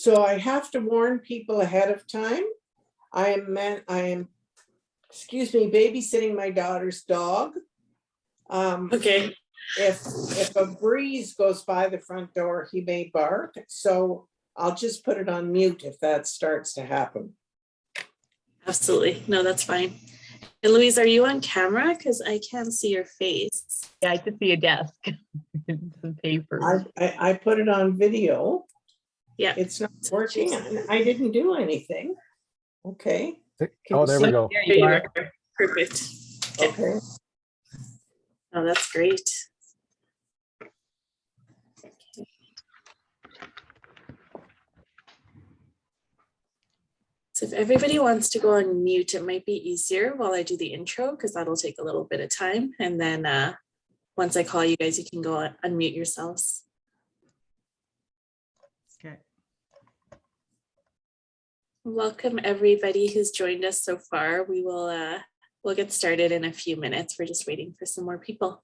So I have to warn people ahead of time. I am, excuse me, babysitting my daughter's dog. Okay. If a breeze goes by the front door, he may bark. So I'll just put it on mute if that starts to happen. Absolutely. No, that's fine. And Louise, are you on camera? Because I can't see your face. Yeah, I could see a desk. Some papers. I put it on video. Yeah. It's not working. I didn't do anything. Okay. Oh, there we go. There you are. Perfect. Okay. Oh, that's great. So if everybody wants to go on mute, it might be easier while I do the intro, because that'll take a little bit of time. And then once I call you guys, you can go unmute yourselves. Okay. Welcome everybody who's joined us so far. We'll get started in a few minutes. We're just waiting for some more people.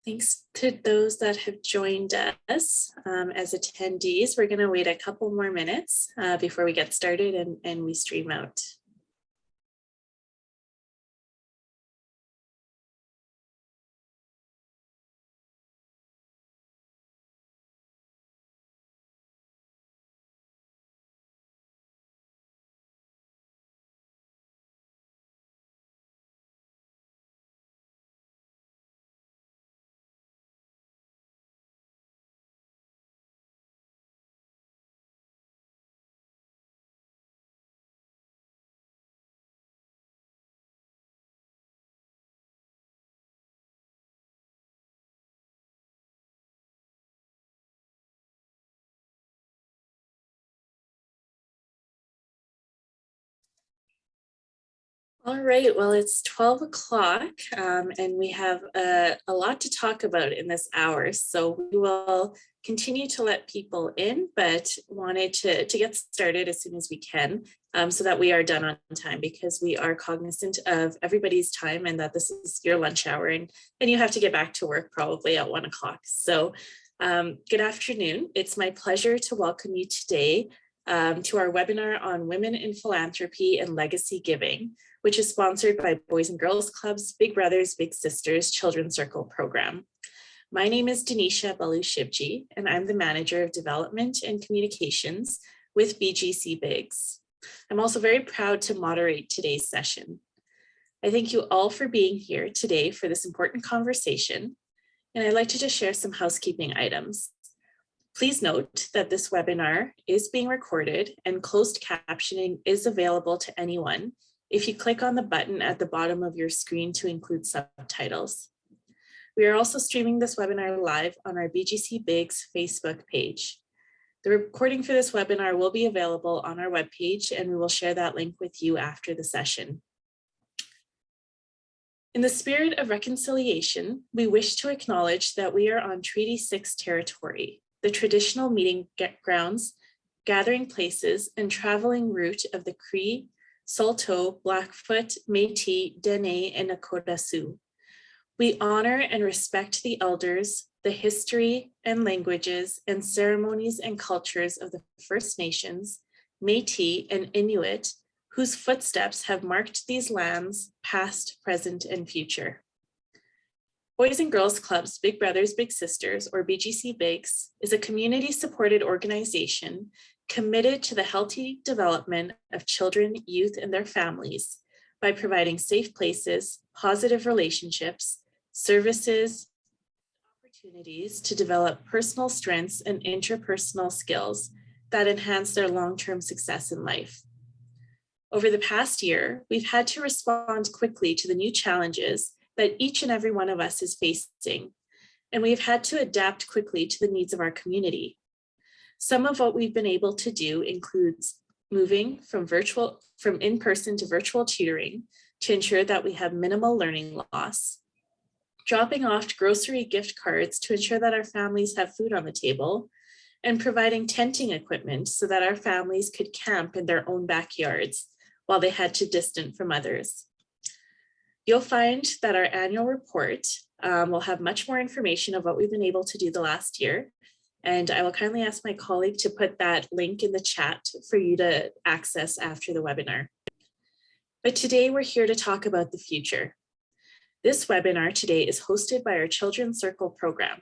Thanks to those that have joined us as attendees. We're going to wait a couple more minutes before we get started and we stream out. All right, well, it's 12 o'clock and we have a lot to talk about in this hour. So we will continue to let people in, but wanted to get started as soon as we can so that we are done on time, because we are cognizant of everybody's time and that this is your lunch hour and you have to get back to work probably at 1 o'clock. So good afternoon. It's my pleasure to welcome you today to our webinar on Women in Philanthropy and Legacy Giving, which is sponsored by Boys and Girls Club's Big Brothers Big Sisters Children's Circle program. My name is Denisha Balu-Shibji, and I'm the Manager of Development and Communications with BGCBigs. I'm also very proud to moderate today's session. I thank you all for being here today for this important conversation, and I'd like to just share some housekeeping items. Please note that this webinar is being recorded and closed captioning is available to anyone if you click on the button at the bottom of your screen to include subtitles. We are also streaming this webinar live on our BGCBigs Facebook page. The recording for this webinar will be available on our webpage, and we will share that link with you after the session. In the spirit of reconciliation, we wish to acknowledge that we are on Treaty 6 territory, the traditional meeting grounds, gathering places, and traveling route of the Cree, Saulteaux, Blackfoot, Métis, Dene, and Nakota Sioux. We honor and respect the elders, the history and languages and ceremonies and cultures of the First Nations, Métis, and Inuit, whose footsteps have marked these lands, past, present, and future. Boys and Girls Clubs Big Brothers Big Sisters, or BGCBigs, is a community-supported organization committed to the healthy development of children, youth, and their families by providing safe places, positive relationships, services, opportunities to develop personal strengths and interpersonal skills that enhance their long-term success in life. Over the past year, we've had to respond quickly to the new challenges that each and every one of us is facing, and we've had to adapt quickly to the needs of our community. Some of what we've been able to do includes moving from in-person to virtual tutoring to ensure that we have minimal learning loss, dropping off grocery gift cards to ensure that our families have food on the table, and providing tenting equipment so that our families could camp in their own backyards while they had to distance from others. You'll find that our annual report will have much more information of what we've been able to do the last year. And I will kindly ask my colleague to put that link in the chat for you to access after the webinar. But today we're here to talk about the future. This webinar today is hosted by our Children's Circle program.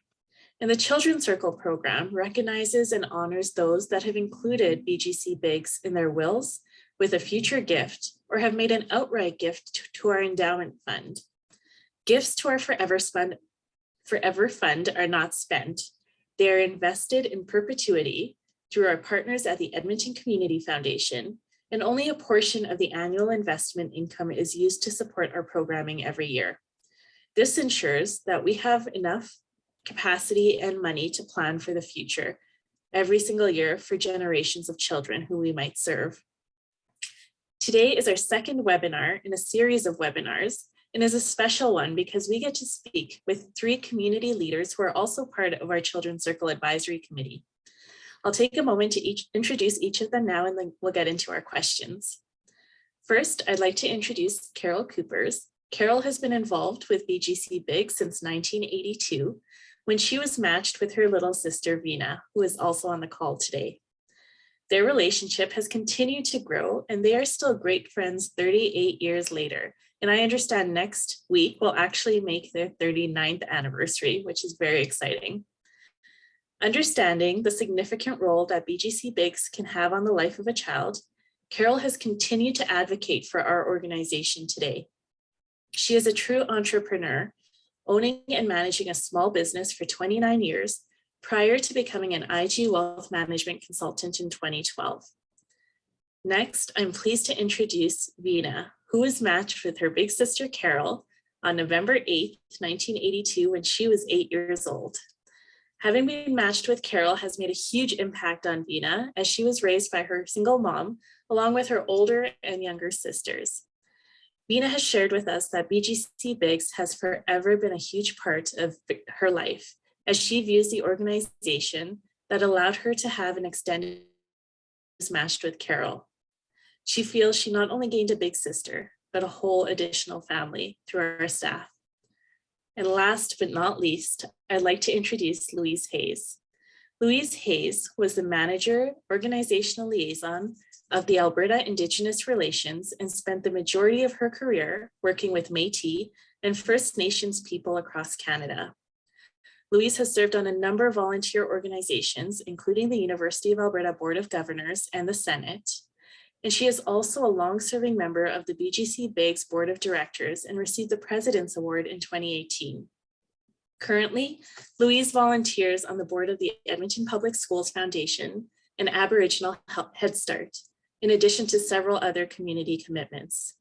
And the Children's Circle program recognizes and honors those that have included BGCBigs in their wills with a future gift or have made an outright gift to our endowment fund. Gifts to our Forever Fund are not spent. They are invested in perpetuity through our partners at the Edmonton Community Foundation, and only a portion of the annual investment income is used to support our programming every year. This ensures that we have enough capacity and money to plan for the future every single year for generations of children who we might serve. Today is our second webinar in a series of webinars, and is a special one because we get to speak with 3 community leaders who are also part of our Children's Circle Advisory Committee. I'll take a moment to introduce each of them now, and then we'll get into our questions. First, I'd like to introduce Carole Kuypers. Carole has been involved with BGCBigs since 1982, when she was matched with her little sister, Vina, who is also on the call today. Their relationship has continued to grow, and they are still great friends 38 years later. And I understand next week will actually make their 39th anniversary, which is very exciting. Understanding the significant role that BGCBigs can have on the life of a child, Carole has continued to advocate for our organization today. She is a true entrepreneur, owning and managing a small business for 29 years prior to becoming an IG wealth management consultant in 2012. Next, I'm pleased to introduce Vina, who was matched with her big sister Carole on November 8th, 1982, when she was 8 years old. Having been matched with Carole has made a huge impact on Vina, as she was raised by her single mom, along with her older and younger sisters. Vina has shared with us that BGCBigs has forever been a huge part of her life, as she views the organization that allowed her to have an extended matched with Carole. She feels she not only gained a big sister, but a whole additional family through our staff. And last but not least, I'd like to introduce Louise Hayes. Louise Hayes was the manager, organizational liaison of the Alberta Indigenous Relations, and spent the majority of her career working with Métis and First Nations people across Canada. Louise has served on a number of volunteer organizations, including the University of Alberta Board of Governors and the Senate. And she is also a long-serving member of the BGCBigs Board of Directors and received the President's Award in 2018. Currently, Louise volunteers on the board of the Edmonton Public Schools Foundation and Aboriginal Head Start, in addition to several other community commitments.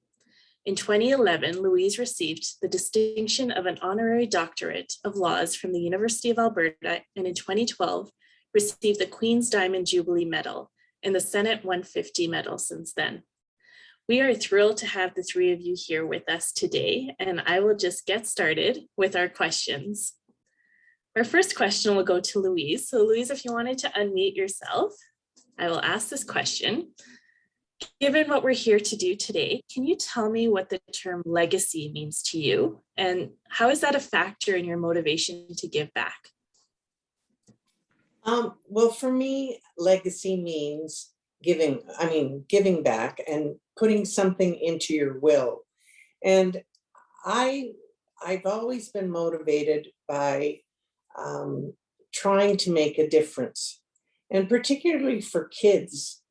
In 2011, Louise received the distinction of an honorary doctorate of laws from the University of Alberta, and in 2012, received the Queen's Diamond Jubilee Medal and the Senate 150 Medal since then. We are thrilled to have the 3 of you here with us today, and I will just get started with our questions. Our first question will go to Louise. So Louise, if you wanted to unmute yourself, I will ask this question. given what we're here to do today, can you tell me what the term legacy means to you? And how is that a factor in your motivation to give back? Well, for me, legacy means giving back and putting something into your will. And I've always been motivated by trying to make a difference, and particularly for kids.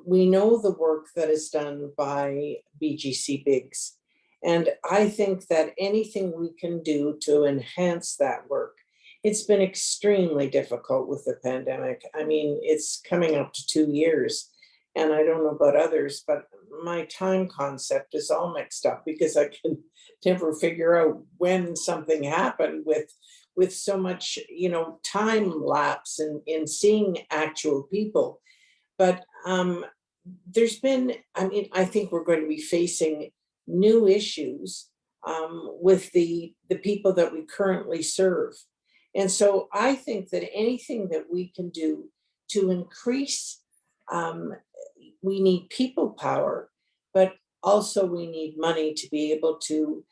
We know the work that is done by BGCBigs, and I think that anything we can do to enhance that work. It's been extremely difficult with the pandemic. I mean, it's coming up to 2 years, and I don't know about others, but my time concept is all mixed up because I can never figure out when something happened with so much, time lapse in seeing actual people. But there's been, I think we're going to be facing new issues with the people that we currently serve. And so I think that anything that we can do to increase, we need people power, but also we need money to be able to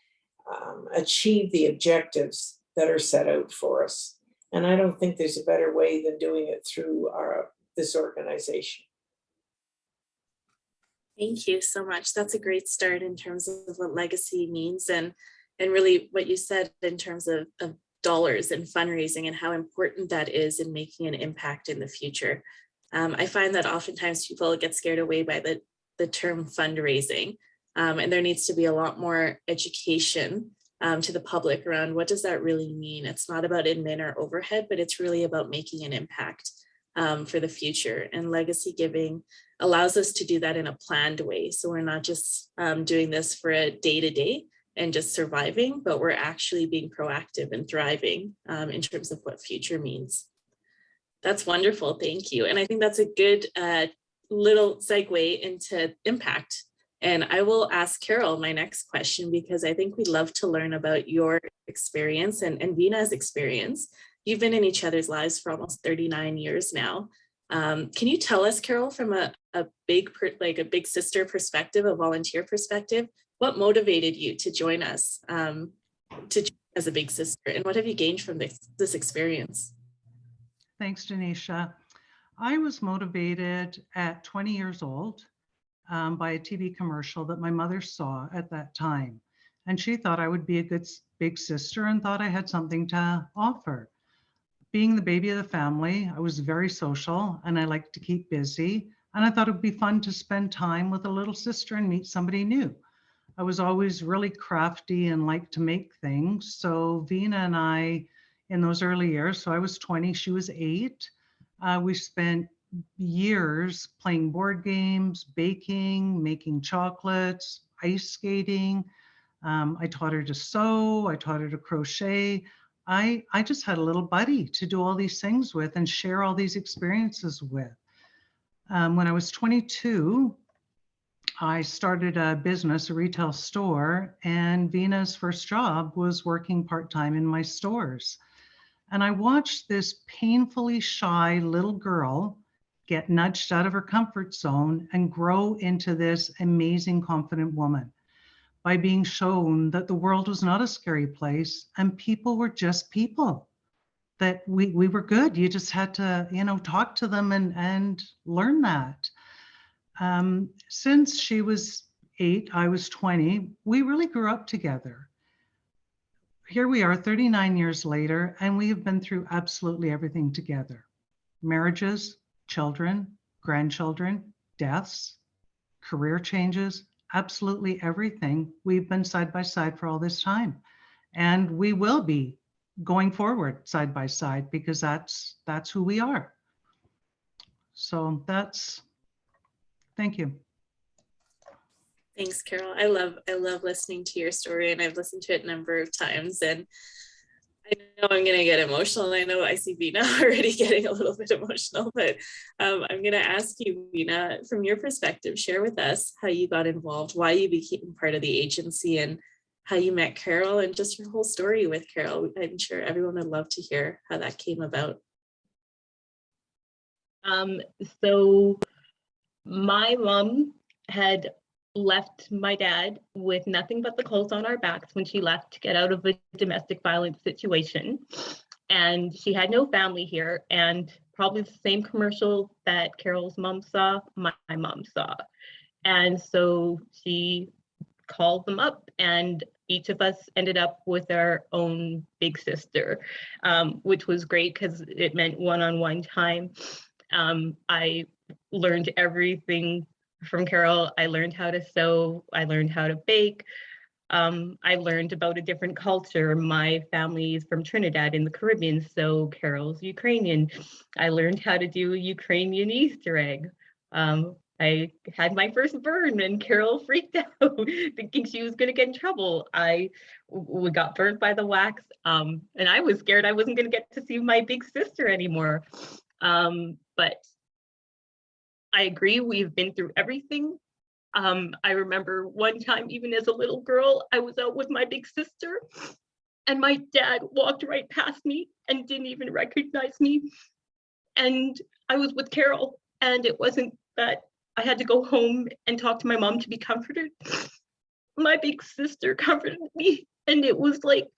achieve the objectives that are set out for us. And I don't think there's a better way than doing it through this organization. Thank you so much. That's a great start in terms of what legacy means, and really what you said in terms of dollars and fundraising and how important that is in making an impact in the future. I find that oftentimes people get scared away by the term fundraising, and there needs to be a lot more education to the public around what does that really mean. It's not about admin or overhead, but it's really about making an impact for the future. And legacy giving allows us to do that in a planned way. So we're not just doing this for a day-to-day and just surviving, but we're actually being proactive and thriving in terms of what future means. That's wonderful, thank you. And I think that's a good little segue into impact. And I will ask Carole my next question, because I think we'd love to learn about your experience and Vina's experience. You've been in each other's lives for almost 39 years now. Can you tell us, Carole, from a big sister perspective, a volunteer perspective, what motivated you to join us as a big sister, and what have you gained from this experience? Thanks, Janisha. I was motivated at 20 years old by a TV commercial that my mother saw at that time. And she thought I would be a good big sister and thought I had something to offer. Being the baby of the family, I was very social and I liked to keep busy. And I thought it would be fun to spend time with a little sister and meet somebody new. I was always really crafty and liked to make things. So Vina and I, in those early years, so I was 20, she was 8, we spent years playing board games, baking, making chocolates, ice skating. I taught her to sew, I taught her to crochet. I just had a little buddy to do all these things with and share all these experiences with. When I was 22, I started a business, a retail store, and Vina's first job was working part-time in my stores. And I watched this painfully shy little girl get nudged out of her comfort zone and grow into this amazing, confident woman by being shown that the world was not a scary place and people were just people, that we were good. You just had to, talk to them and learn that. Since she was 8, I was 20, we really grew up together. Here we are 39 years later, and we have been through absolutely everything together. Marriages, children, grandchildren, deaths, career changes, absolutely everything. We've been side by side for all this time. And we will be going forward side by side because that's who we are. So thank you. Thanks, Carole. I love listening to your story, and I've listened to it a number of times, and I know I'm going to get emotional. I know I see Vina already getting a little bit emotional, but I'm going to ask you, Vina, from your perspective, share with us how you got involved, why you became part of the agency, and how you met Carole, and just your whole story with Carole. I'm sure everyone would love to hear how that came about. So My mom had left my dad with nothing but the clothes on our backs when she left to get out of a domestic violence situation. And she had no family here, and probably the same commercial that Carole's mom saw, my mom saw. And so she called them up, and each of us ended up with our own big sister, which was great because it meant one-on-one time. I learned everything from Carole. I learned how to sew. I learned how to bake. I learned about a different culture. My family is from Trinidad in the Caribbean, so Carole's Ukrainian. I learned how to do a Ukrainian Easter egg. I had my first burn and Carole freaked out thinking she was going to get in trouble. We got burned by the wax, and I was scared I wasn't going to get to see my big sister anymore. But I agree, we've been through everything. I remember one time, even as a little girl, I was out with my big sister and my dad walked right past me and didn't even recognize me. And I was with Carole, and it wasn't that I had to go home and talk to my mom to be comforted. My big sister comforted me, and it was like,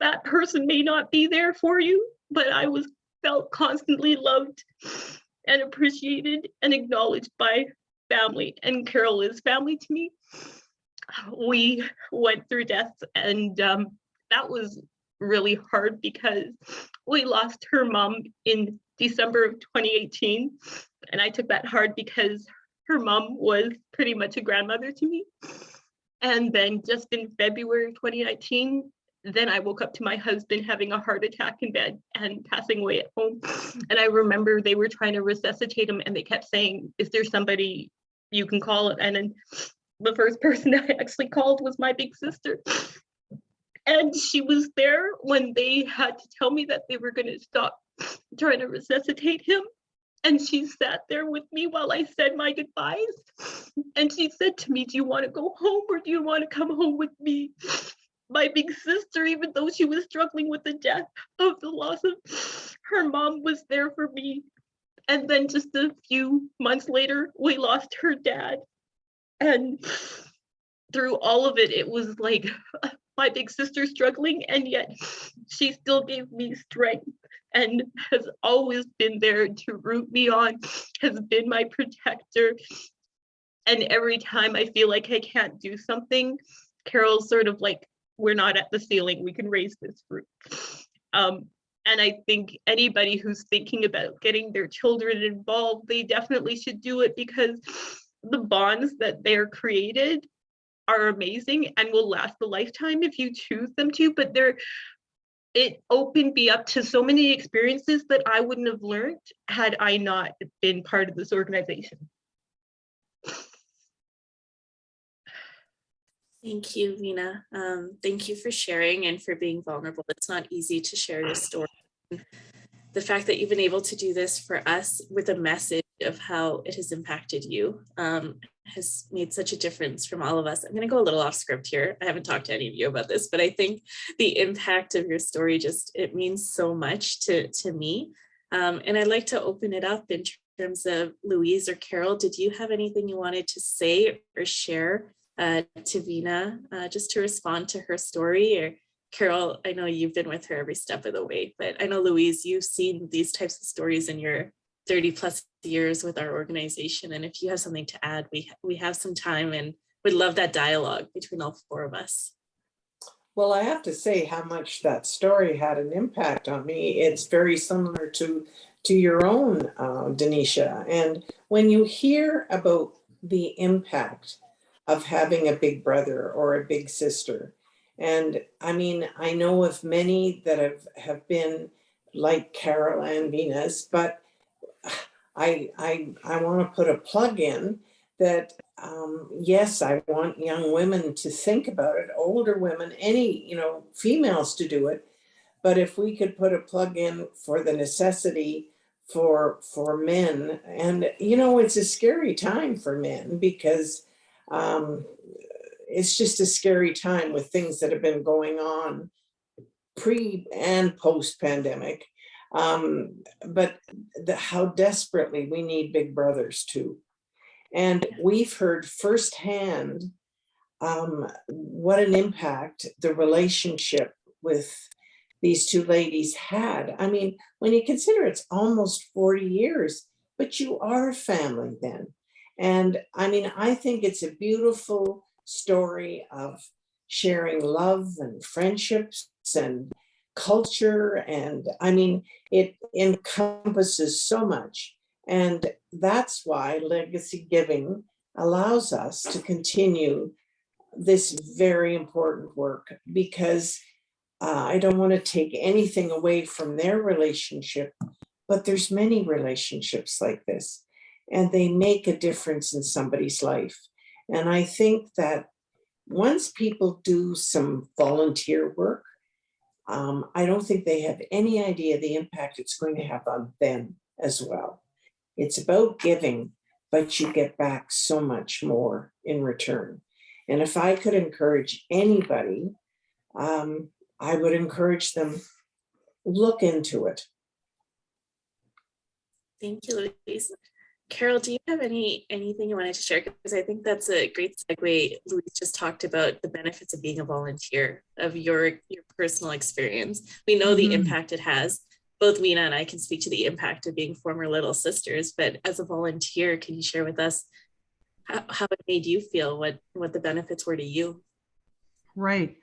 that person may not be there for you, but I felt constantly loved and appreciated and acknowledged by family, and Carole is family to me. We went through death, and that was really hard because we lost her mom in December of 2018, and I took that hard because her mom was pretty much a grandmother to me. And then just in February of 2019, then I woke up to my husband having a heart attack in bed and passing away at home. And I remember they were trying to resuscitate him, and they kept saying, is there somebody you can call? And then the first person I actually called was my big sister. And she was there when they had to tell me that they were going to stop trying to resuscitate him. And she sat there with me while I said my goodbyes. And she said to me, do you want to go home or do you want to come home with me? My big sister, even though she was struggling with the death of the loss of her mom, was there for me. And then just a few months later, we lost her dad. And through all of it, it was like my big sister struggling, and yet she still gave me strength and has always been there to root me on, has been my protector. And every time I feel like I can't do something, Carole's sort of like, we're not at the ceiling, we can raise this roof. And I think anybody who's thinking about getting their children involved, they definitely should do it, because the bonds that they're created are amazing and will last a lifetime if you choose them to. But it opened me up to so many experiences that I wouldn't have learned had I not been part of this organization. Thank you, Vina. Thank you for sharing and for being vulnerable. It's not easy to share your story. The fact that you've been able to do this for us with a message of how it has impacted you has made such a difference from all of us. I'm going to go a little off script here. I haven't talked to any of you about this, but I think the impact of your story it means so much to me. And I'd like to open it up in terms of Louise or Carole. Did you have anything you wanted to say or share to Vina, just to respond to her story? Or Carole, I know you've been with her every step of the way, but I know, Louise, you've seen these types of stories in your 30 plus years with our organization. And if you have something to add, we have some time and would love that dialogue between all four of us. Well, I have to say how much that story had an impact on me. It's very similar to your own, Denisha. And when you hear about the impact of having a big brother or a big sister, and I mean, I know of many that have been like Carole and Venus, but I want to put a plug in that yes, I want young women to think about it, older women, any females to do it. But if we could put a plug in for the necessity for men, and it's a scary time for men, because it's just a scary time with things that have been going on pre and post pandemic. But how desperately we need big brothers too. And we've heard firsthand what an impact the relationship with these two ladies had. I mean, when you consider it's almost 40 years, but you are family then. And I mean, I think it's a beautiful story of sharing love and friendships and culture. And I mean, it encompasses so much. And that's why legacy giving allows us to continue this very important work, because I don't want to take anything away from their relationship, but there's many relationships like this, and they make a difference in somebody's life. And I think that once people do some volunteer work, I don't think they have any idea the impact it's going to have on them as well. It's about giving, but you get back so much more in return. And if I could encourage anybody, I would encourage them, look into it. Thank you, Louise. Carole, do you have anything you wanted to share? Because I think that's a great segue. Louise just talked about the benefits of being a volunteer, of your personal experience. We know the impact it has. Both Weena and I can speak to the impact of being former little sisters, but as a volunteer, can you share with us how it made you feel, what the benefits were to you? Right.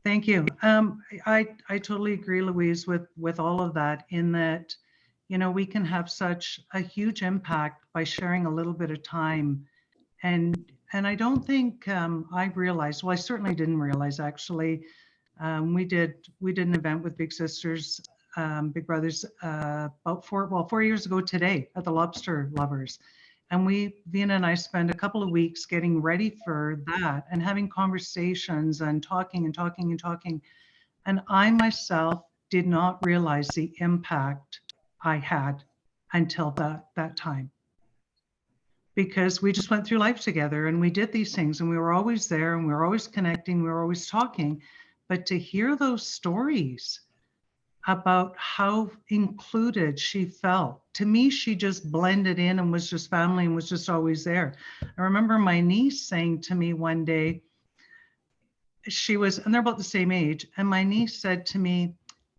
Thank you. I totally agree, Louise, with all of that, in that, you know, we can have such a huge impact by sharing a little bit of time. And I don't think I realized, well, I certainly didn't realize actually, we did an event with Big Sisters, Big Brothers, about 4 years ago today at the Lobster Lovers. And Veena and I spent a couple of weeks getting ready for that and having conversations and talking. And I myself did not realize the impact I had until that time. Because we just went through life together and we did these things and we were always there and we were always connecting, we were always talking. But to hear those stories about how included she felt. To me, she just blended in and was just family and was just always there. I remember my niece saying to me one day, and they're about the same age, and my niece said to me,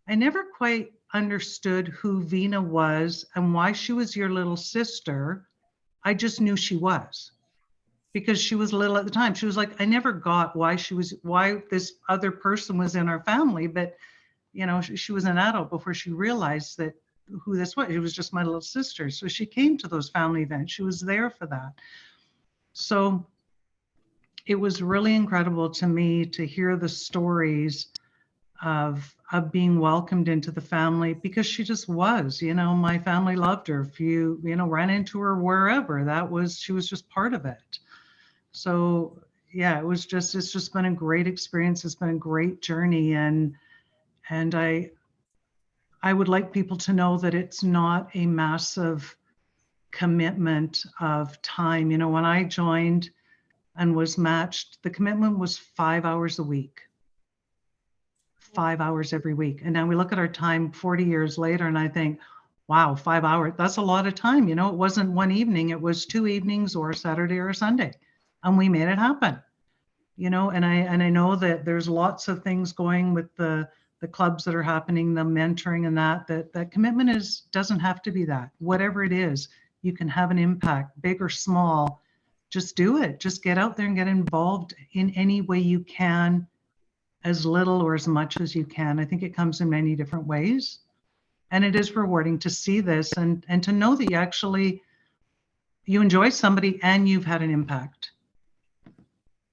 I never quite understood who Veena was and why she was your little sister. I just knew she was, because she was little at the time. She was like, I never got why this other person was in our family, but you know, she was an adult before she realized that who this was. It was just my little sister. So she came to those family events. She was there for that. So it was really incredible to me to hear the stories of being welcomed into the family, because she just was, you know, my family loved her. If you know, ran into her wherever, she was just part of it. So yeah, it's just been a great experience. It's been a great journey. And I would like people to know that it's not a massive commitment of time. You know, when I joined and was matched, the commitment was 5 hours a week, 5 hours every week. And now we look at our time 40 years later and I think, wow, 5 hours, that's a lot of time. You know, it wasn't one evening, it was 2 evenings or a Saturday or a Sunday. And we made it happen, you know, and I know that there's lots of things going with the clubs that are happening, the mentoring and that commitment doesn't have to be that. Whatever it is, you can have an impact, big or small. Just do it. Just get out there and get involved in any way you can, as little or as much as you can. I think it comes in many different ways. And it is rewarding to see this and to know that you enjoy somebody and you've had an impact.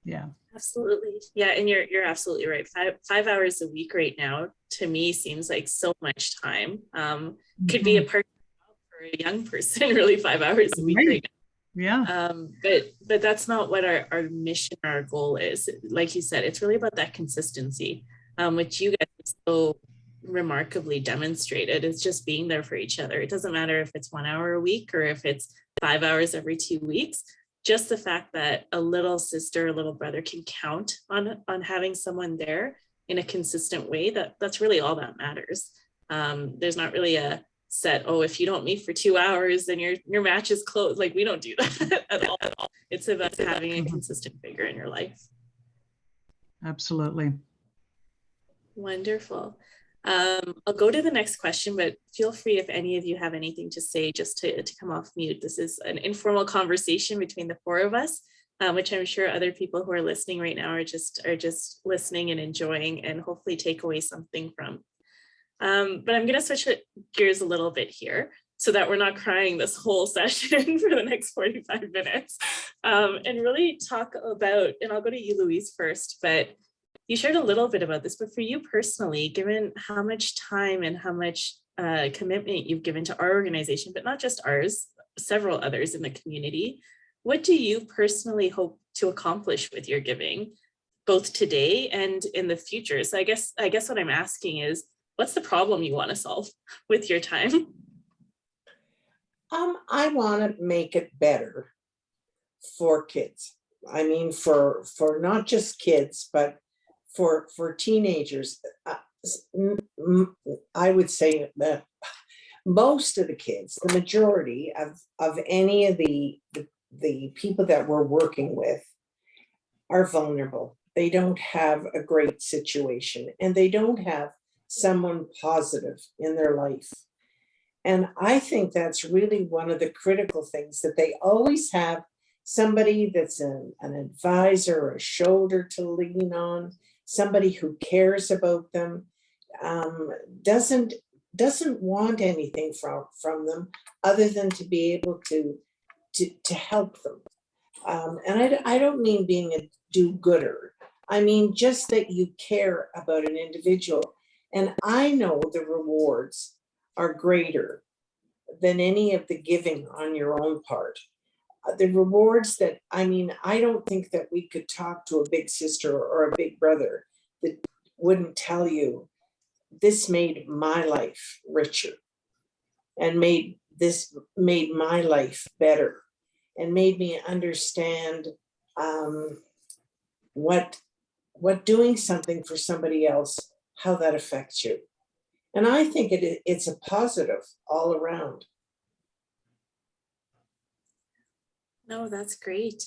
Yeah. Absolutely. Yeah. And you're absolutely right. Five hours a week right now, to me, seems like so much time. Could be a part for a young person, really, 5 hours a week right now. Yeah. But that's not what our mission, our goal is. Like you said, it's really about that consistency, which you guys have so remarkably demonstrated. It's just being there for each other. It doesn't matter if it's 1 hour a week or if it's 5 hours every 2 weeks. Just the fact that a little sister, a little brother can count on having someone there in a consistent way, that's really all that matters. There's not really a set, oh, if you don't meet for 2 hours, then your match is closed. Like, we don't do that at all. It's about having a consistent figure in your life. Absolutely. Wonderful. I'll go to the next question, but feel free if any of you have anything to say, just to come off mute. This is an informal conversation between the four of us, which I'm sure other people who are listening right now are just listening and enjoying, and hopefully take away something from. But I'm going to switch gears a little bit here so that we're not crying this whole session for the next 45 minutes, and really talk about, and I'll go to you, Louise, first, but you shared a little bit about this, but for you personally, given how much time and how much commitment you've given to our organization, but not just ours, several others in the community, what do you personally hope to accomplish with your giving, both today and in the future? So I guess what I'm asking is, what's the problem you want to solve with your time? I want to make it better for kids. I mean, for not just kids, but for teenagers. I would say that most of the kids, the majority of any of the people that we're working with are vulnerable. They don't have a great situation, and they don't have someone positive in their life. And I think that's really one of the critical things, that they always have somebody that's an advisor, a shoulder to lean on, somebody who cares about them, doesn't want anything from them other than to be able to help them. And I don't mean being a do-gooder. I mean just that you care about an individual. And I know the rewards are greater than any of the giving on your own part. The rewards that, I mean, I don't think that we could talk to a big sister or a big brother that wouldn't tell you, this made my life richer, and made my life better, and made me understand what doing something for somebody else, how that affects you. And I think it's a positive all around. No, that's great.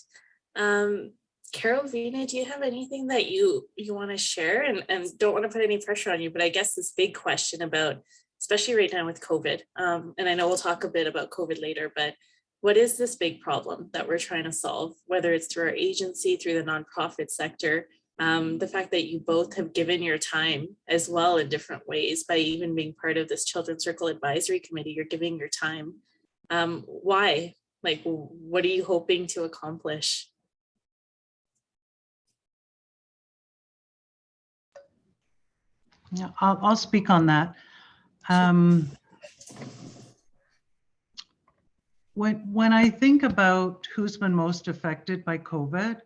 Carole, Vina, do you have anything that you want to share? And don't want to put any pressure on you, but I guess this big question about, especially right now with COVID, and I know we'll talk a bit about COVID later, but what is this big problem that we're trying to solve, whether it's through our agency, through the nonprofit sector? The fact that you both have given your time as well in different ways, by even being part of this Children's Circle Advisory Committee, you're giving your time. Why? Like, what are you hoping to accomplish? Yeah, I'll speak on that. When I think about who's been most affected by COVID,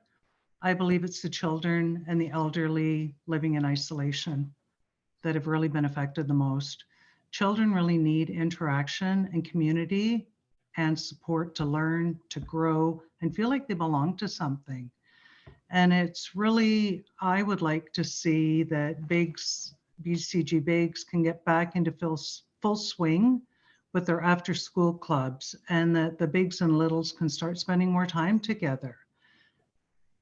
I believe it's the children and the elderly living in isolation that have really been affected the most. Children really need interaction and community and support to learn, to grow, and feel like they belong to something. And it's really, I would like to see that BGCBigs can get back into full swing with their after school clubs, and that the bigs and littles can start spending more time together.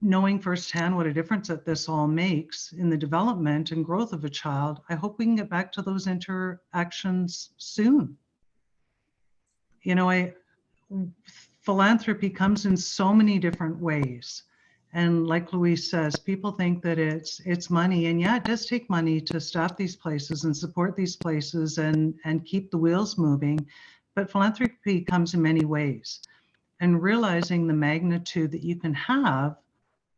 Knowing firsthand what a difference that this all makes in the development and growth of a child, I hope we can get back to those interactions soon. You know, philanthropy comes in so many different ways. And like Louise says, people think that it's money, and yeah, it does take money to staff these places and support these places and keep the wheels moving. But philanthropy comes in many ways, and realizing the magnitude that you can have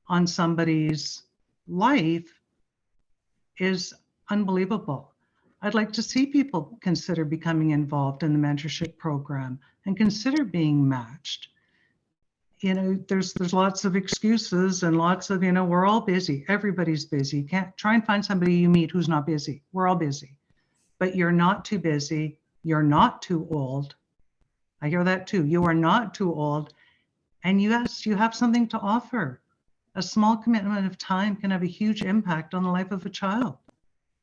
on somebody's life is unbelievable. I'd like to see people consider becoming involved in the mentorship program and consider being matched. You know, there's lots of excuses and lots of, you know, we're all busy. Everybody's busy. Can't try and find somebody you meet who's not busy. We're all busy, but you're not too busy. You're not too old. I hear that too. You are not too old. And yes, you have something to offer. A small commitment of time can have a huge impact on the life of a child.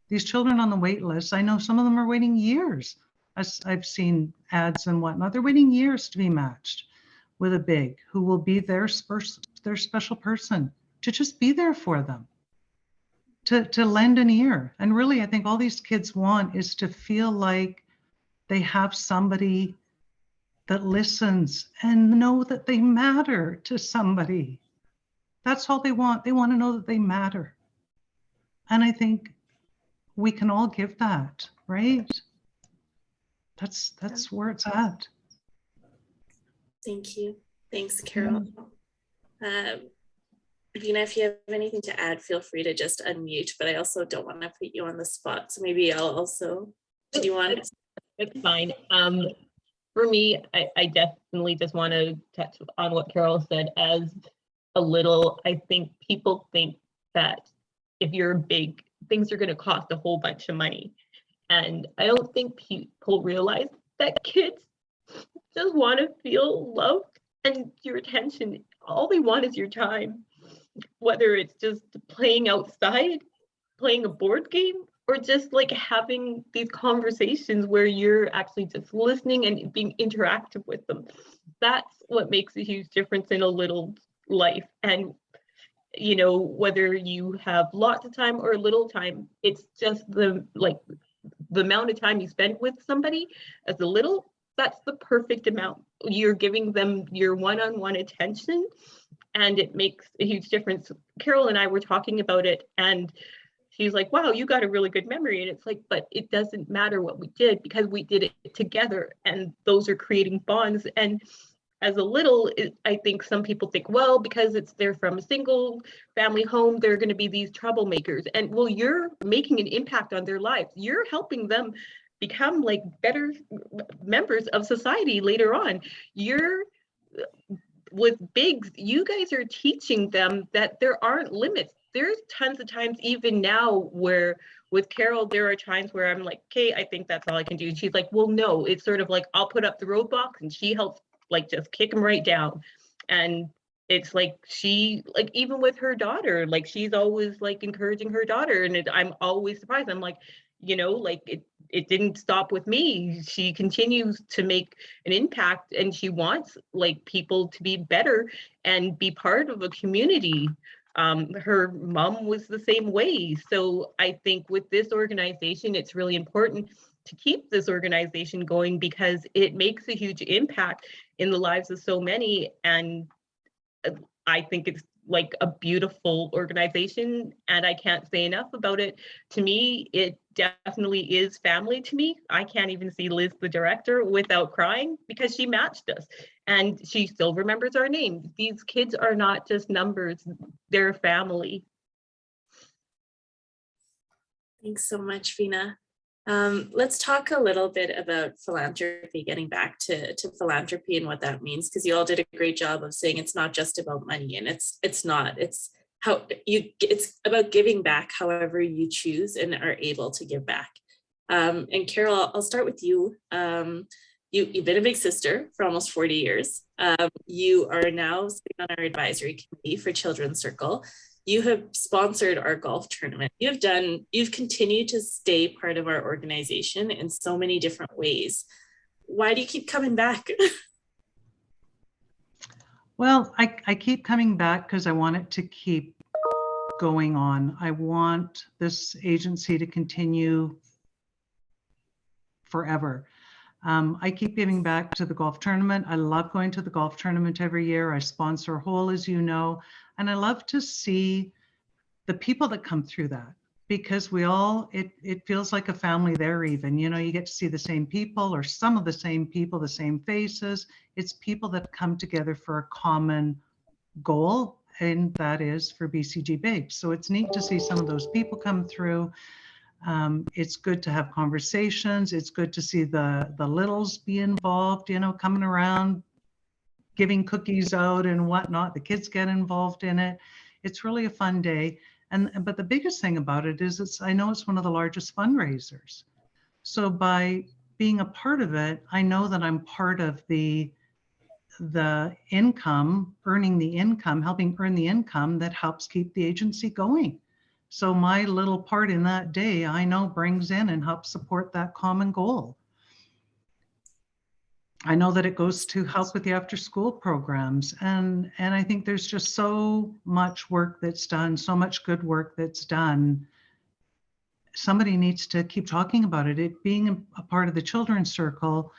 These children on the wait list, I know some of them are waiting years. I've seen ads and whatnot. They're waiting years to be matched with a big who will be their special person, to just be there for them, to lend an ear. And really, I think all these kids want is to feel like they have somebody that listens and know that they matter to somebody. That's all they want. They want to know that they matter. And I think we can all give that, right? That's where it's at. Thank you. Thanks, Carole. Vina, if you have anything to add, feel free to just unmute, but I also don't want to put you on the spot. So maybe I'll also, did you want? It's fine. For me, I definitely just want to touch on what Carole said. As a little, I think people think that if you're big, things are going to cost a whole bunch of money. And I don't think people realize that kids just want to feel loved and your attention. All they want is your time, whether it's just playing outside, playing a board game, or just like having these conversations where you're actually just listening and being interactive with them. That's what makes a huge difference in a little life. And you know, whether you have lots of time or little time, it's just the amount of time you spend with somebody as a little, that's the perfect amount. You're giving them your one-on-one attention, and it makes a huge difference. Carole and I were talking about it, and she's like, wow, you got a really good memory. And it's like, but it doesn't matter what we did, because we did it together, and those are creating bonds. And as a little, I think some people think, well, because they're from a single family home, they're going to be these troublemakers. And well, you're making an impact on their lives. You're helping them become like better members of society later on. With bigs, you guys are teaching them that there aren't limits. There's tons of times, even now, where with Carole, there are times where I'm like, okay, I think that's all I can do. And she's like, well, no, it's sort of like, I'll put up the roadblocks, and she helps like just kick them right down. And it's like, she, like, even with her daughter, like she's always like encouraging her daughter. And I'm always surprised. I'm like, you know, like it didn't stop with me. She continues to make an impact, and she wants like people to be better and be part of a community. Her mom was the same way. So I think with this organization, it's really important to keep this organization going, because it makes a huge impact in the lives of so many. And I think it's like a beautiful organization, and I can't say enough about it. To me, it definitely is family to me. I can't even see Liz, the director, without crying, because she matched us and she still remembers our name. These kids are not just numbers, they're family. Thanks so much, Vina. Let's talk a little bit about philanthropy, getting back to philanthropy and what that means, because you all did a great job of saying it's not just about money, and it's not. It's about giving back however you choose and are able to give back. And Carole, I'll start with you. You've been a big sister for almost 40 years. You are now sitting on our advisory committee for Children's Circle. You have sponsored our golf tournament. You've continued to stay part of our organization in so many different ways. Why do you keep coming back? Well, I keep coming back because I want it to keep going on. I want this agency to continue forever. I keep giving back to the golf tournament. I love going to the golf tournament every year. I sponsor Hole, as you know, and I love to see the people that come through that, because it feels like a family there even. You know, you get to see the same people, or some of the same people, the same faces. It's people that come together for a common goal, and that is for BCGBigs. So it's neat to see some of those people come through. It's good to have conversations. It's good to see the littles be involved, you know, coming around, giving cookies out and whatnot. The kids get involved in it. It's really a fun day. But the biggest thing about it is I know it's one of the largest fundraisers. So by being a part of it, I know that I'm part of the income, earning the income, helping earn the income that helps keep the agency going. So my little part in that day, I know, brings in and helps support that common goal. I know that it goes to help with the after school programs. And I think there's just so much work that's done, so much good work that's done. Somebody needs to keep talking about it. It being a part of the children's circle,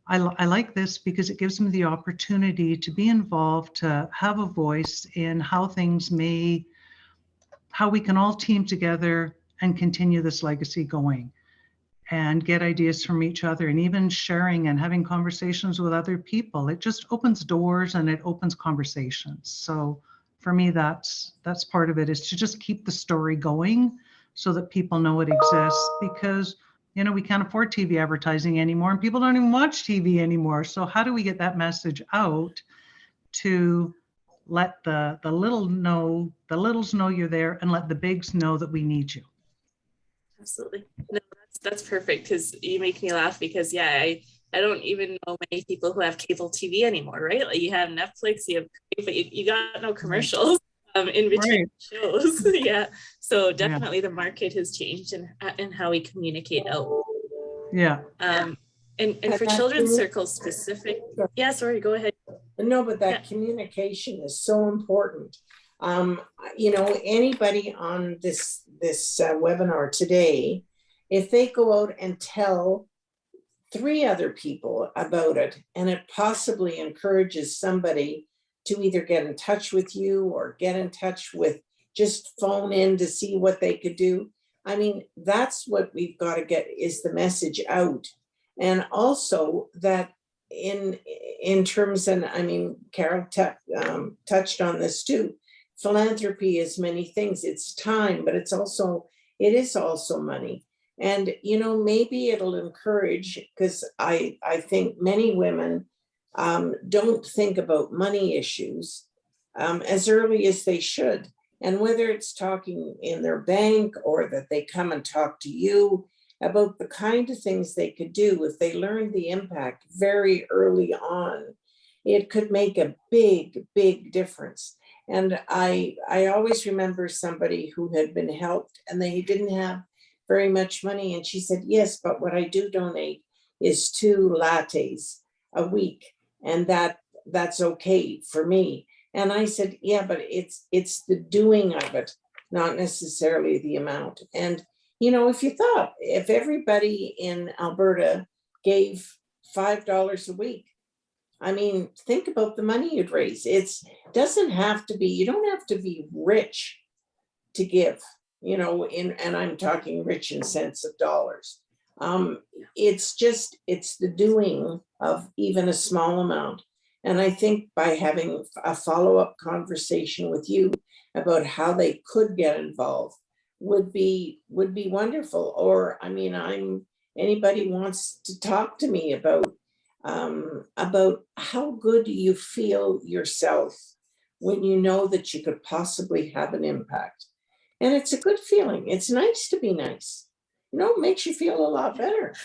I like this because it gives them the opportunity to be involved, to have a voice in how we can all team together and continue this legacy going and get ideas from each other, and even sharing and having conversations with other people. It just opens doors and it opens conversations. So for me, that's part of it, is to just keep the story going so that people know it exists, because we can't afford TV advertising anymore and people don't even watch TV anymore. So how do we get that message out to let the littles know you're there, and let the bigs know that we need you? Absolutely. No, that's perfect, because you make me laugh, because I don't even know many people who have cable TV anymore, right? Like, you have Netflix, you have, but you got no commercials in between shows. Yeah. So definitely the market has changed in how we communicate out. Yeah. And for children's circles specific. Yeah, sorry, go ahead. No, but that communication is so important. Anybody on this webinar today, if they go out and tell 3 other people about it, and it possibly encourages somebody to either get in touch with you or get in touch with, just phone in to see what they could do. I mean, that's what we've got to get, is the message out. And also that in terms, and I mean, Carole touched on this too. Philanthropy is many things. It's time, but it is also money. And maybe it'll encourage, because I think many women don't think about money issues as early as they should. And whether it's talking in their bank or that they come and talk to you about the kind of things they could do, if they learned the impact very early on, it could make a big, big difference. And I always remember somebody who had been helped and they didn't have very much money. And she said, yes, but what I do donate is 2 lattes a week. And that's okay for me. And I said, yeah, but it's the doing of it, not necessarily the amount. And if everybody in Alberta gave $5 a week, I mean, think about the money you'd raise. You don't have to be rich to give, and I'm talking rich in cents of dollars. It's the doing of even a small amount. And I think by having a follow-up conversation with you about how they could get involved would be wonderful. Or, I mean, anybody wants to talk to me about how good you feel yourself when you know that you could possibly have an impact. And it's a good feeling. It's nice to be nice. It makes you feel a lot better.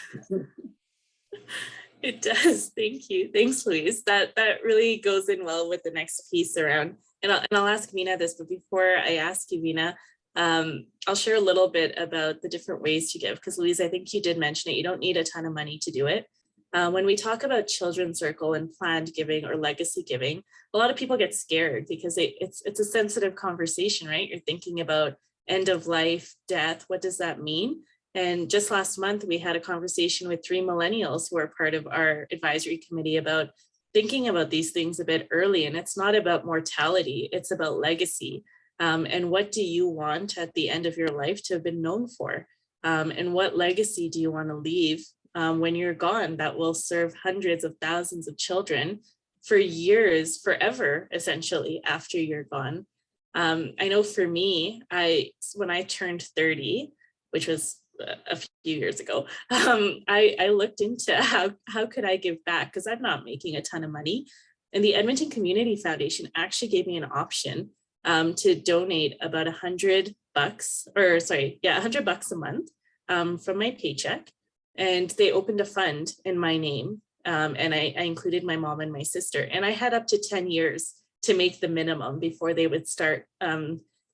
It does. Thank you. Thanks, Louise. That really goes in well with the next piece around, and I'll ask Veena this, but before I ask you, Veena, I'll share a little bit about the different ways to give, because Louise, I think you did mention it. You don't need a ton of money to do it. When we talk about children's circle and planned giving or legacy giving, a lot of people get scared because it's a sensitive conversation, right? You're thinking about end of life, death. What does that mean? And just last month, we had a conversation with 3 millennials who are part of our advisory committee about thinking about these things a bit early. And it's not about mortality, it's about legacy. And what do you want at the end of your life to have been known for? And what legacy do you want to leave when you're gone that will serve hundreds of thousands of children for years, forever, essentially, after you're gone? I know for me, when I turned 30, which was a few years ago, I looked into how could I give back, because I'm not making a ton of money. And the Edmonton Community Foundation actually gave me an option to donate about $100 a month from my paycheck. And they opened a fund in my name. And I included my mom and my sister. And I had up to 10 years to make the minimum before they would start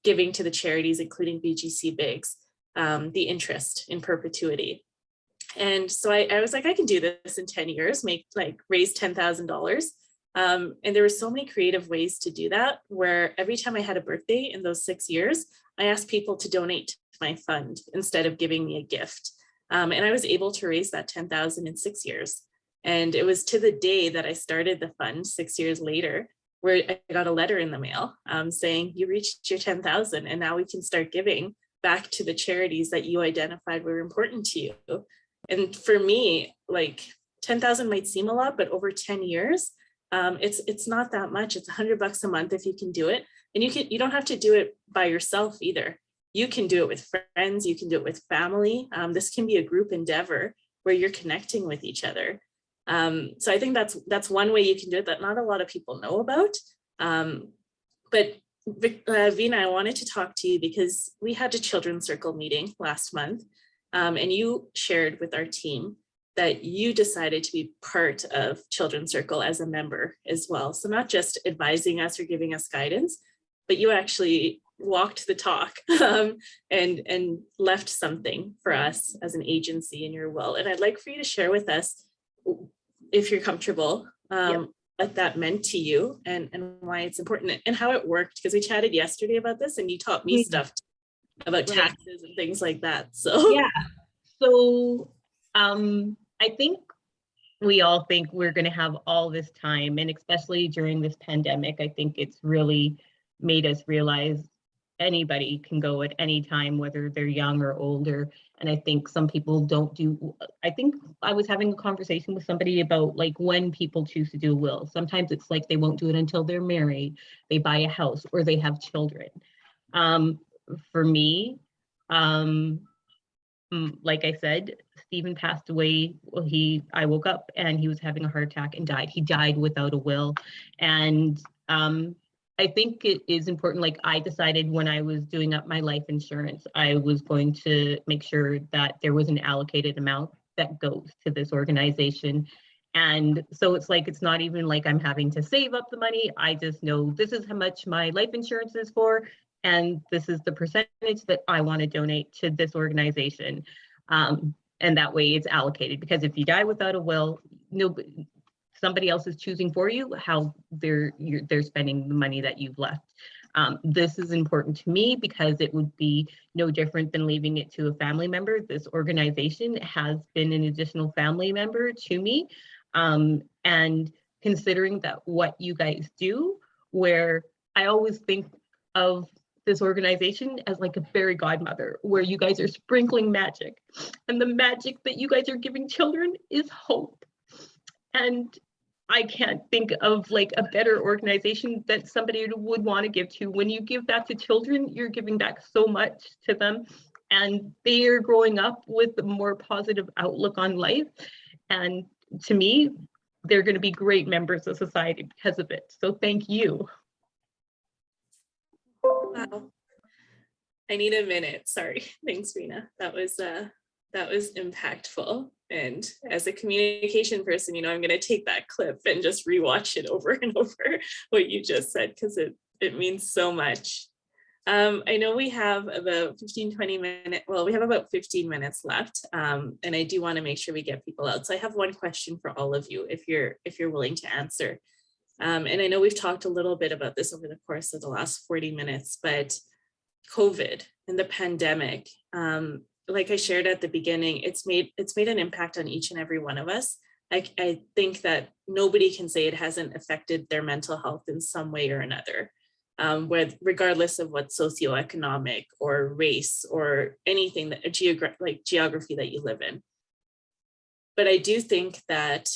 giving to the charities, including BGCBigs, the interest in perpetuity. And so I was like, I can do this in 10 years, raise $10,000. And there were so many creative ways to do that, where every time I had a birthday in those 6 years, I asked people to donate to my fund instead of giving me a gift. And I was able to raise that 10,000 in 6 years. And it was to the day that I started the fund 6 years later, where I got a letter in the mail saying, you reached your 10,000 and now we can start giving back to the charities that you identified were important to you. And for me, like 10,000 might seem a lot, but over 10 years, it's not that much. It's $100 a month if you can do it. And you don't have to do it by yourself either. You can do it with friends, you can do it with family. This can be a group endeavor where you're connecting with each other. So I think that's one way you can do it that not a lot of people know about. But Veena, I wanted to talk to you because we had a Children's Circle meeting last month, and you shared with our team that you decided to be part of Children's Circle as a member as well. So not just advising us or giving us guidance, but you actually walked the talk and left something for us as an agency in your will. And I'd like for you to share with us, if you're comfortable, what that meant to you and why it's important and how it worked, because we chatted yesterday about this and you taught me stuff about taxes and things like that. So yeah. So I think we all think we're going to have all this time, and especially during this pandemic, I think it's really made us realize anybody can go at any time, whether they're young or older. And I think some people don't do, I think I was having a conversation with somebody about like when people choose to do a will. Sometimes it's like they won't do it until they're married, they buy a house, or they have children. For me, like I said, Stephen passed away. Well, I woke up and he was having a heart attack and died. He died without a will. And I think it is important. Like I decided when I was doing up my life insurance, I was going to make sure that there was an allocated amount that goes to this organization. And so it's like, it's not even like I'm having to save up the money. I just know this is how much my life insurance is for. And this is the percentage that I want to donate to this organization. And that way it's allocated, because if you die without a will, somebody else is choosing for you how they're spending the money that you've left. This is important to me because it would be no different than leaving it to a family member. This organization has been an additional family member to me. And considering that what you guys do, where I always think of this organization as like a fairy godmother, where you guys are sprinkling magic, and the magic that you guys are giving children is hope. And I can't think of like a better organization that somebody would want to give to. When you give back to children, you're giving back so much to them, and they are growing up with a more positive outlook on life. And to me, they're going to be great members of society because of it. So thank you. wow. I need a minute. Sorry. Thanks, Veena. That was impactful. And as a communication person, I'm going to take that clip and just rewatch it over and over what you just said, because it means so much. I know we have about 20 minutes. Well, we have about 15 minutes left. And I do want to make sure we get people out. So I have one question for all of you, if you're willing to answer. And I know we've talked a little bit about this over the course of the last 40 minutes, but COVID and the pandemic, like I shared at the beginning, it's made an impact on each and every one of us. I think that nobody can say it hasn't affected their mental health in some way or another, regardless of what socioeconomic or race or anything that geography that you live in. But I do think that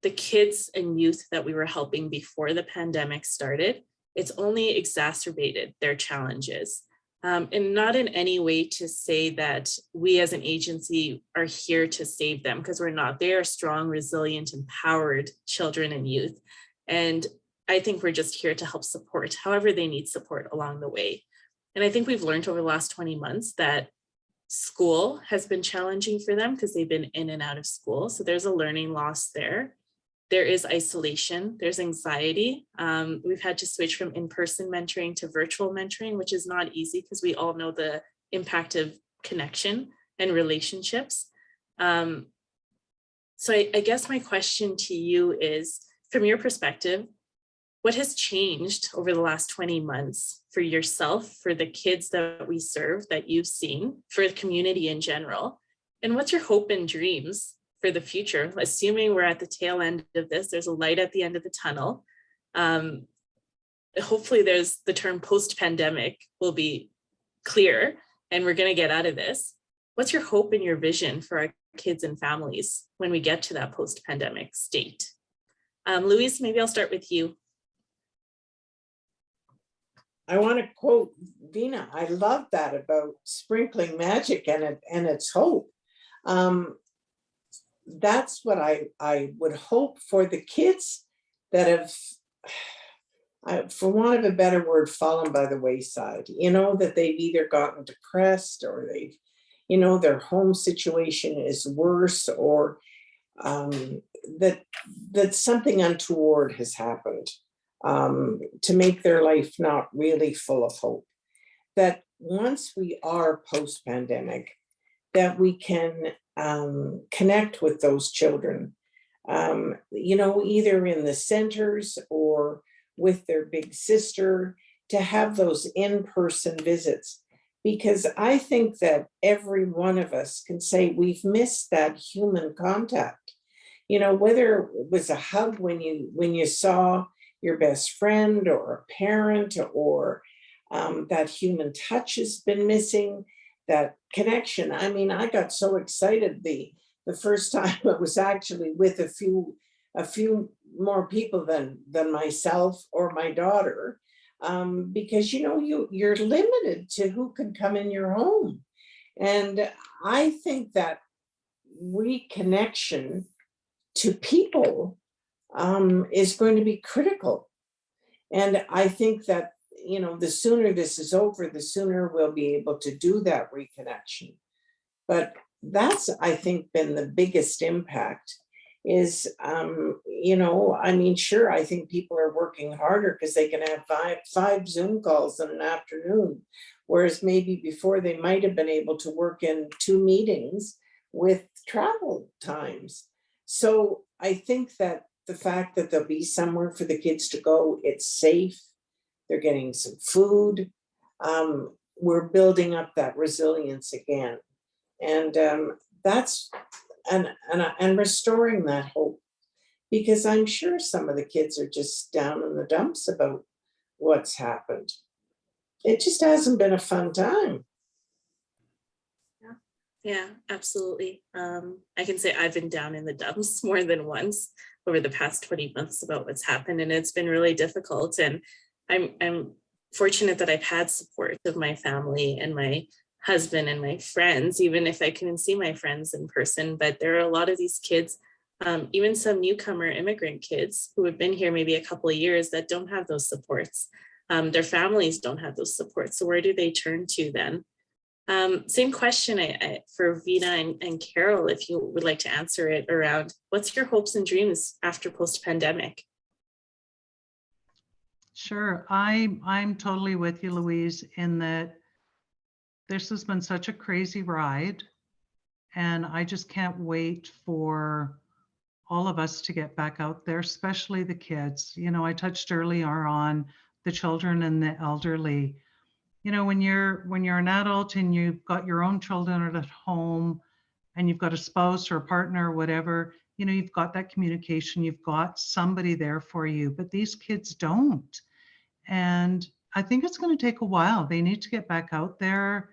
the kids and youth that we were helping before the pandemic started, it's only exacerbated their challenges. And not in any way to say that we as an agency are here to save them, because we're not. They are strong, resilient, empowered children and youth. And I think we're just here to help support however they need support along the way. And I think we've learned over the last 20 months that school has been challenging for them because they've been in and out of school. So there's a learning loss there. There is isolation, there's anxiety. We've had to switch from in-person mentoring to virtual mentoring, which is not easy because we all know the impact of connection and relationships. So I guess my question to you is, from your perspective, what has changed over the last 20 months for yourself, for the kids that we serve, that you've seen, for the community in general? And what's your hope and dreams for the future? Assuming we're at the tail end of this, there's a light at the end of the tunnel. Hopefully there's the term post-pandemic will be clear and we're going to get out of this. What's your hope and your vision for our kids and families when we get to that post-pandemic state? Louise, maybe I'll start with you. I want to quote Vina. I love that about sprinkling magic and its hope. That's what I would hope for the kids that have, for want of a better word, fallen by the wayside. You know, that they've either gotten depressed or they've, you know, their home situation is worse, or that something untoward has happened to make their life not really full of hope. That once we are post-pandemic, that we can connect with those children, you know, either in the centers or with their big sister, to have those in-person visits. Because I think that every one of us can say we've missed that human contact. You know, whether it was a hug when you saw your best friend or a parent, or that human touch has been missing, that connection. I mean, I got so excited the first time I was actually with a few more people than myself or my daughter, because, you know, you're limited to who can come in your home. And I think that reconnection to people is going to be critical. And I think that, you know, the sooner this is over, the sooner we'll be able to do that reconnection. But that's, I think, been the biggest impact is, you know, I mean, sure, I think people are working harder because they can have five Zoom calls in an afternoon, whereas maybe before they might have been able to work in 2 meetings with travel times. So I think that the fact that there'll be somewhere for the kids to go, it's safe, they're getting some food, we're building up that resilience again. And that's, and restoring that hope, because I'm sure some of the kids are just down in the dumps about what's happened. It just hasn't been a fun time. Yeah, absolutely. I can say I've been down in the dumps more than once over the past 20 months about what's happened, and it's been really difficult. And I'm fortunate that I've had support of my family and my husband and my friends, even if I couldn't see my friends in person. But there are a lot of these kids, even some newcomer immigrant kids who have been here maybe a couple of years, that don't have those supports. Their families don't have those supports. So where do they turn to then? Same question for Vina and Carole, if you would like to answer it, around what's your hopes and dreams after post-pandemic? Sure, I'm totally with you, Louise, in that this has been such a crazy ride, and I just can't wait for all of us to get back out there, especially the kids. You know, I touched earlier on the children and the elderly. You know, when you're an adult and you've got your own children at home and you've got a spouse or a partner or whatever, you know, you've got that communication, you've got somebody there for you, but these kids don't. And I think it's going to take a while. They need to get back out there.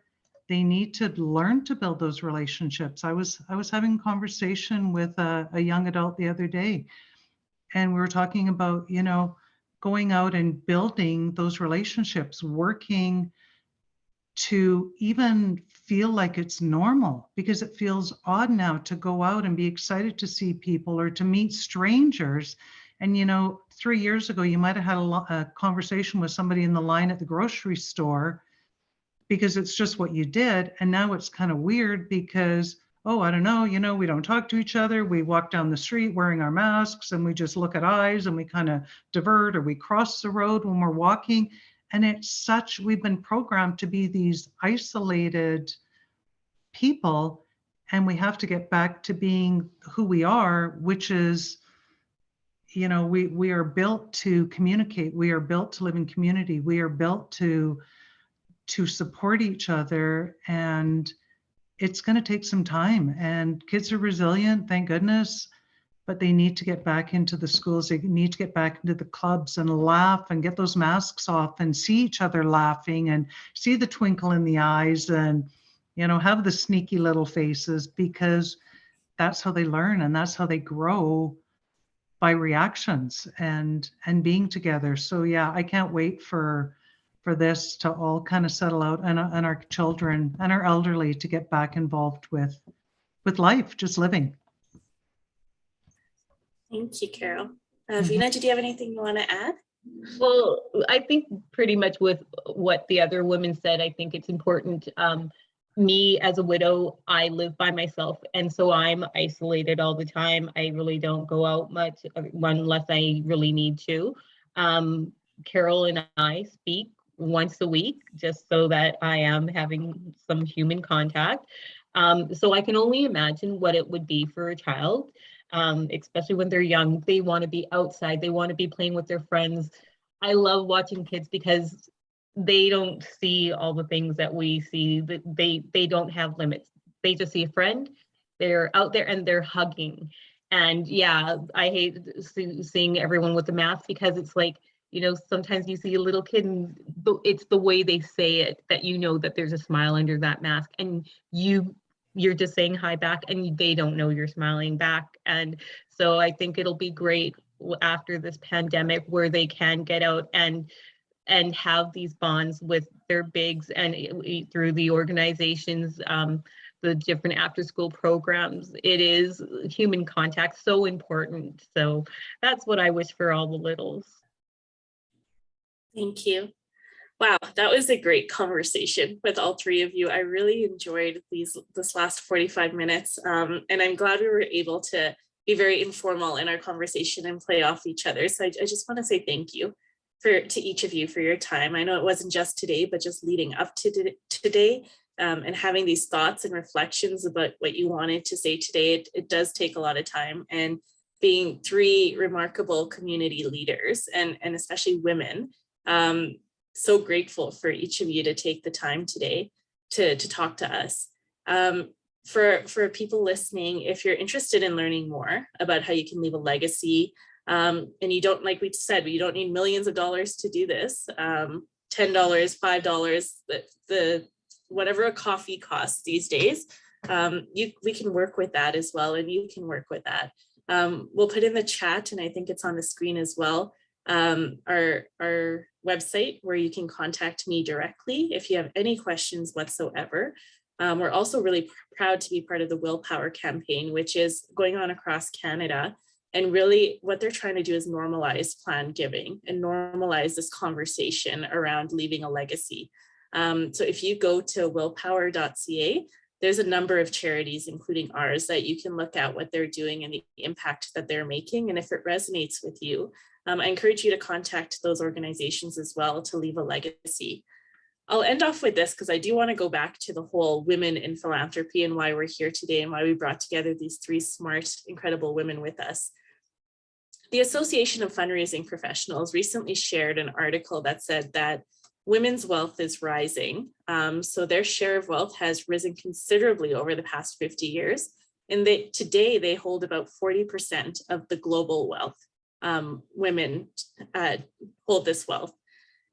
They need to learn to build those relationships. I was having a conversation with a young adult the other day, and we were talking about, you know, going out and building those relationships, working to even feel like it's normal, because it feels odd now to go out and be excited to see people or to meet strangers. And, you know, 3 years ago, you might have had a conversation with somebody in the line at the grocery store because it's just what you did. And now it's kind of weird because, oh, I don't know, you know, we don't talk to each other. We walk down the street wearing our masks and we just look at eyes and we kind of divert, or we cross the road when we're walking. And it's such, we've been programmed to be these isolated people. And we have to get back to being who we are, which is, we are built to communicate. We are built to live in community. We are built to support each other. And it's going to take some time. And kids are resilient, thank goodness, but they need to get back into the schools. They need to get back into the clubs and laugh and get those masks off and see each other laughing and see the twinkle in the eyes and, have the sneaky little faces, because that's how they learn and that's how they grow, by reactions and being together. So yeah, I can't wait for this to all kind of settle out, and our children and our elderly to get back involved with life, just living. Thank you, Carole. Veena, did you have anything you want to add? Well, I think pretty much with what the other women said, I think it's important. Me as a widow, I live by myself, and so I'm isolated all the time. I really don't go out much unless I really need to. Carole and I speak once a week just so that I am having some human contact. So I can only imagine what it would be for a child, especially when they're young. They want to be outside. They want to be playing with their friends. I love watching kids because they don't see all the things that we see. That they don't have limits. They just see a friend. They're out there and they're hugging. And yeah, I hate seeing everyone with the mask, because it's like, sometimes you see a little kid and it's the way they say it that that there's a smile under that mask, and you're just saying hi back and they don't know you're smiling back. And so I think it'll be great after this pandemic where they can get out and have these bonds with their bigs, and through the organizations, the different after school programs. It is human contact, so important. So that's what I wish for all the littles. Thank you. Wow, that was a great conversation with all three of you. I really enjoyed this last 45 minutes, and I'm glad we were able to be very informal in our conversation and play off each other. So I just want to say thank you to each of you for your time. I know it wasn't just today, but just leading up to today, and having these thoughts and reflections about what you wanted to say today. It does take a lot of time, and being three remarkable community leaders and especially women, so grateful for each of you to take the time today to talk to us. For people listening, if you're interested in learning more about how you can leave a legacy, and you don't, like we said, you don't need millions of dollars to do this. $10, $5, the whatever a coffee costs these days, we can work with that as well, and you can work with that. We'll put in the chat, and I think it's on the screen as well, our website where you can contact me directly if you have any questions whatsoever. We're also really proud to be part of the Willpower Campaign, which is going on across Canada. And really what they're trying to do is normalize planned giving and normalize this conversation around leaving a legacy. So if you go to willpower.ca, there's a number of charities, including ours, that you can look at what they're doing and the impact that they're making. And if it resonates with you, I encourage you to contact those organizations as well to leave a legacy. I'll end off with this because I do want to go back to the whole women in philanthropy and why we're here today and why we brought together these three smart, incredible women with us. The Association of Fundraising Professionals recently shared an article that said that women's wealth is rising. So their share of wealth has risen considerably over the past 50 years. And today they hold about 40% of the global wealth. Women hold this wealth.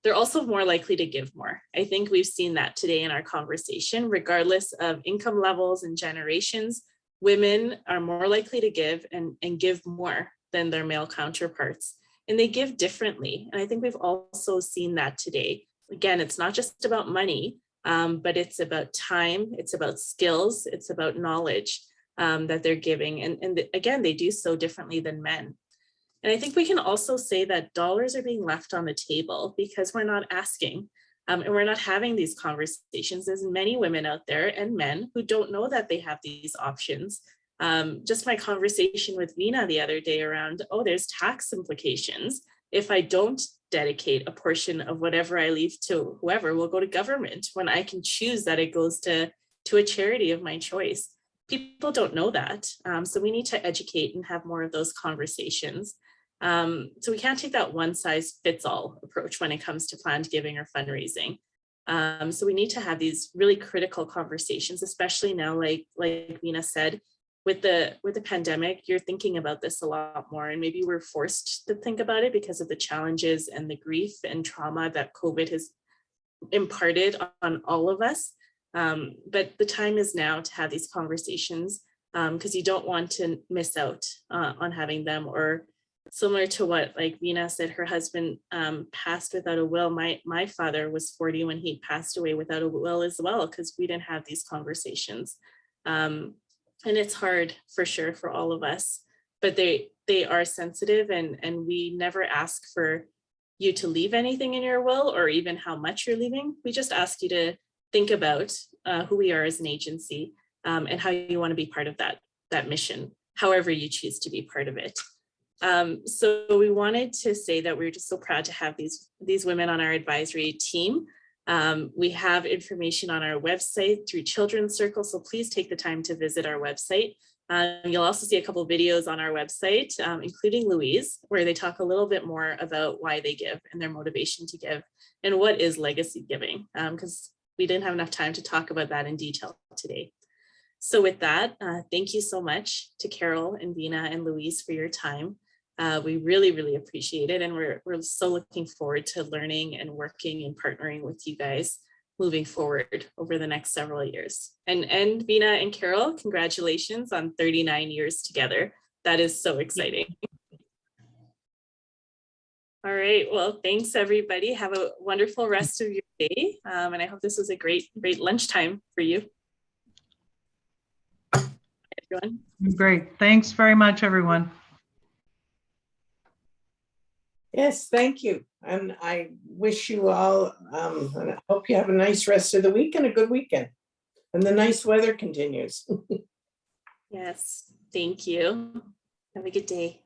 They're also more likely to give more. I think we've seen that today in our conversation. Regardless of income levels and generations, women are more likely to give and give more than their male counterparts. And they give differently. And I think we've also seen that today. Again, it's not just about money, but it's about time, it's about skills, it's about knowledge that they're giving. And again, they do so differently than men. And I think we can also say that dollars are being left on the table because we're not asking, and we're not having these conversations. There's many women out there and men who don't know that they have these options. Just my conversation with Veena the other day around, there's tax implications. If I don't dedicate a portion of whatever I leave to whoever will go to government when I can choose that it goes to a charity of my choice. people don't know that. So we need to educate and have more of those conversations. So we can't take that one size fits all approach when it comes to planned giving or fundraising. So we need to have these really critical conversations, especially now, like Vina said, with the pandemic, you're thinking about this a lot more, and maybe we're forced to think about it because of the challenges and the grief and trauma that COVID has imparted on all of us. But the time is now to have these conversations, because you don't want to miss out on having them. Or similar to what like Vina said, her husband passed without a will. My father was 40 when he passed away without a will as well, because we didn't have these conversations. And it's hard for sure for all of us, but they are sensitive, and we never ask for you to leave anything in your will or even how much you're leaving. We just ask you to think about who we are as an agency, and how you want to be part of that mission, however you choose to be part of it. So we wanted to say that we're just so proud to have these women on our advisory team. We have information on our website through Children's Circle, so please take the time to visit our website. You'll also see a couple of videos on our website, including Louise, where they talk a little bit more about why they give and their motivation to give and what is legacy giving, because we didn't have enough time to talk about that in detail today. So with that, thank you so much to Carole and Vina and Louise for your time. We really, really appreciate it. And we're so looking forward to learning and working and partnering with you guys moving forward over the next several years. And Vina and Carole, congratulations on 39 years together. That is so exciting. All right, well, thanks everybody. Have a wonderful rest of your day. And I hope this was a great lunchtime for you. Everyone. Great. Thanks very much, everyone. Yes, thank you. And I wish you all, and I hope you have a nice rest of the week and a good weekend. And the nice weather continues. Yes, thank you. Have a good day.